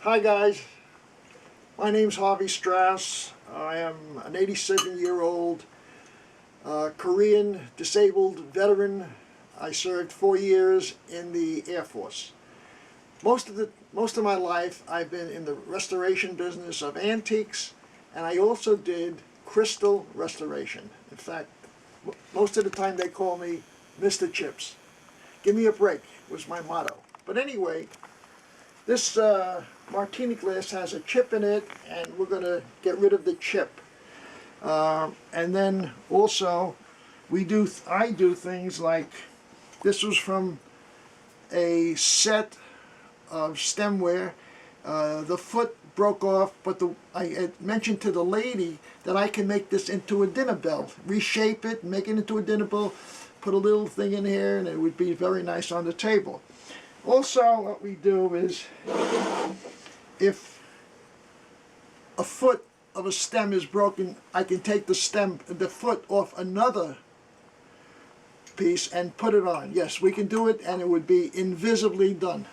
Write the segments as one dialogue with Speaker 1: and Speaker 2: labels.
Speaker 1: Hi guys, my name's Harvey Strauss. I am an 87-year-old Korean disabled veteran. I served 4 years in the Air Force. Most of my life I've been in the restoration business of antiques, and I also did crystal restoration. In fact, most of the time they call me Mr. Chips. Give me a break was my motto. But anyway, this martini glass has a chip in it, and we're going to get rid of the chip. And then also, I do things like, this was from a set of stemware. The foot broke off, but I had mentioned to the lady that I can make this into a dinner bell, reshape it, make it into a dinner bell, put a little thing in here, and it would be very nice on the table. Also, what we do is, if a foot of a stem is broken, I can take the foot off another piece and put it on. Yes, we can do it, and it would be invisibly done.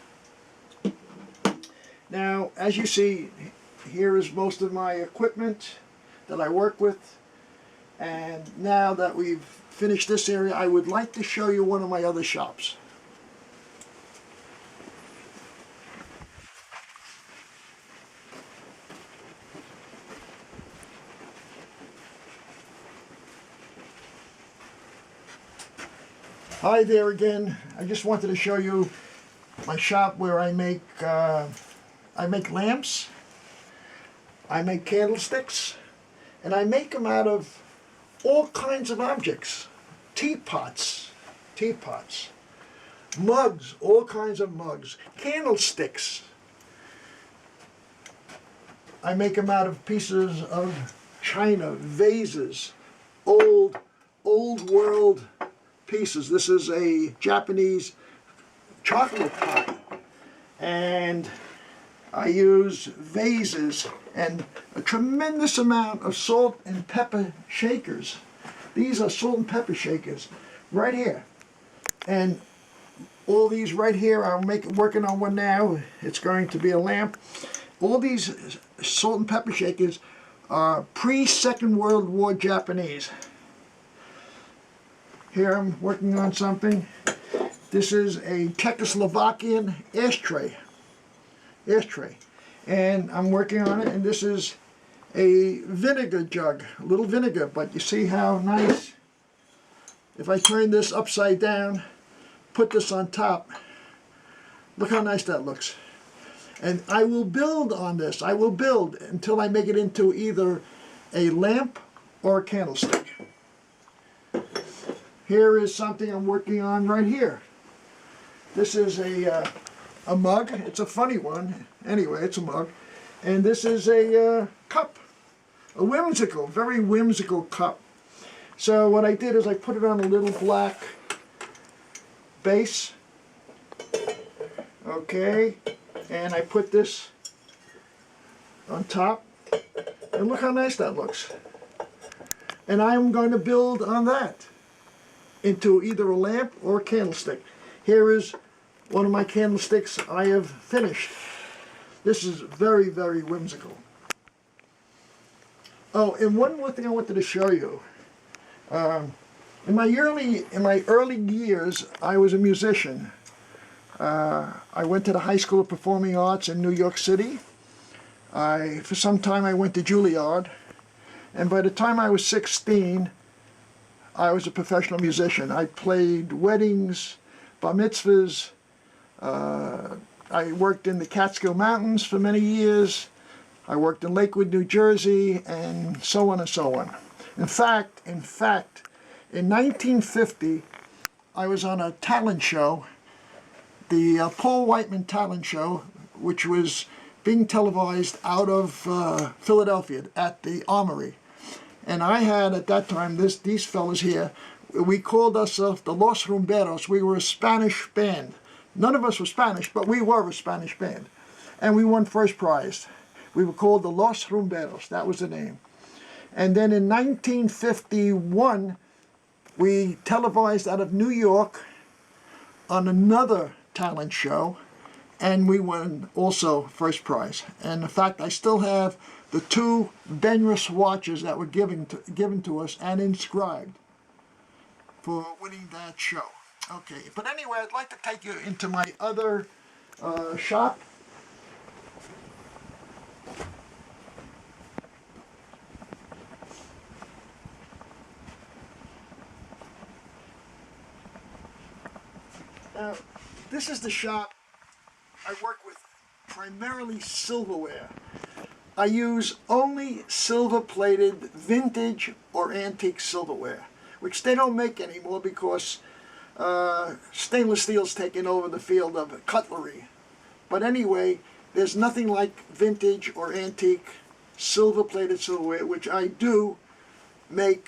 Speaker 1: Now, as you see, here is most of my equipment that I work with. And now that we've finished this area, I would like to show you one of my other shops. Hi there again. I just wanted to show you my shop where I make lamps, I make candlesticks, and I make them out of all kinds of objects. Teapots, mugs, all kinds of mugs, candlesticks. I make them out of pieces of china, vases, old world pieces. This is a Japanese chocolate pot, and I use vases and a tremendous amount of salt and pepper shakers. These are salt and pepper shakers right here, and all these right here, I'm working on one now. It's going to be a lamp. All these salt and pepper shakers are pre-Second World War Japanese. Here I'm working on something. This is a Czechoslovakian ashtray, and I'm working on it. And this is a vinegar jug, a little vinegar. But you see how nice? If I turn this upside down, put this on top, look how nice that looks. And I will build on this. I will build until I make it into either a lamp or a candlestick. Here is something I'm working on right here. This is a mug. It's a funny one. Anyway, it's a mug. And this is a cup. A whimsical, very whimsical cup. So what I did is I put it on a little black base. Okay. And I put this on top. And look how nice that looks. And I'm going to build on that into either a lamp or a candlestick. Here is one of my candlesticks I have finished. This is very, very whimsical. Oh, and one more thing I wanted to show you. In my early years, I was a musician. I went to the High School of Performing Arts in New York City. For some time I went to Juilliard. And by the time I was 16, I was a professional musician. I played weddings, bar mitzvahs. I worked in the Catskill Mountains for many years. I worked in Lakewood, New Jersey, and so on and so on. In fact, in 1950, I was on a talent show, the Paul Whiteman talent show, which was being televised out of Philadelphia at the Armory. And I had, at that time, these fellas here, we called ourselves the Los Rumberos. We were a Spanish band. None of us were Spanish, but we were a Spanish band. And we won first prize. We were called the Los Rumberos. That was the name. And then in 1951, we televised out of New York on another talent show. and we won also first prize. And in fact, I still have the 2 Benrus watches that were given to us and inscribed for winning that show. Okay, but anyway, I'd like to take you into my other shop. Now, this is the shop. I work with primarily silverware. I use only silver-plated vintage or antique silverware, which they don't make anymore because stainless steel's taken over the field of cutlery. But anyway, there's nothing like vintage or antique silver-plated silverware, which I do make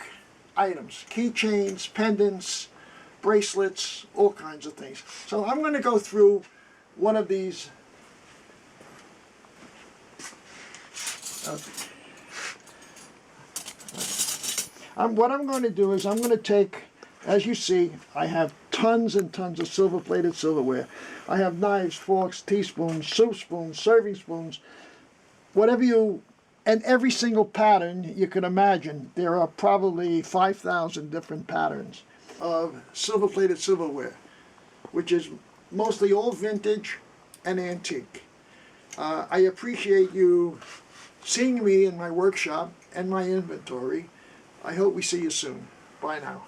Speaker 1: items, keychains, pendants, bracelets, all kinds of things. So I'm going to go through one of these. What I'm going to do is I'm going to take, as you see, I have tons and tons of silver-plated silverware. I have knives, forks, teaspoons, soup spoons, serving spoons, whatever you, and every single pattern you can imagine. There are probably 5,000 different patterns of silver-plated silverware, which is mostly all vintage and antique. I appreciate you seeing me in my workshop and my inventory. I hope we see you soon. Bye now.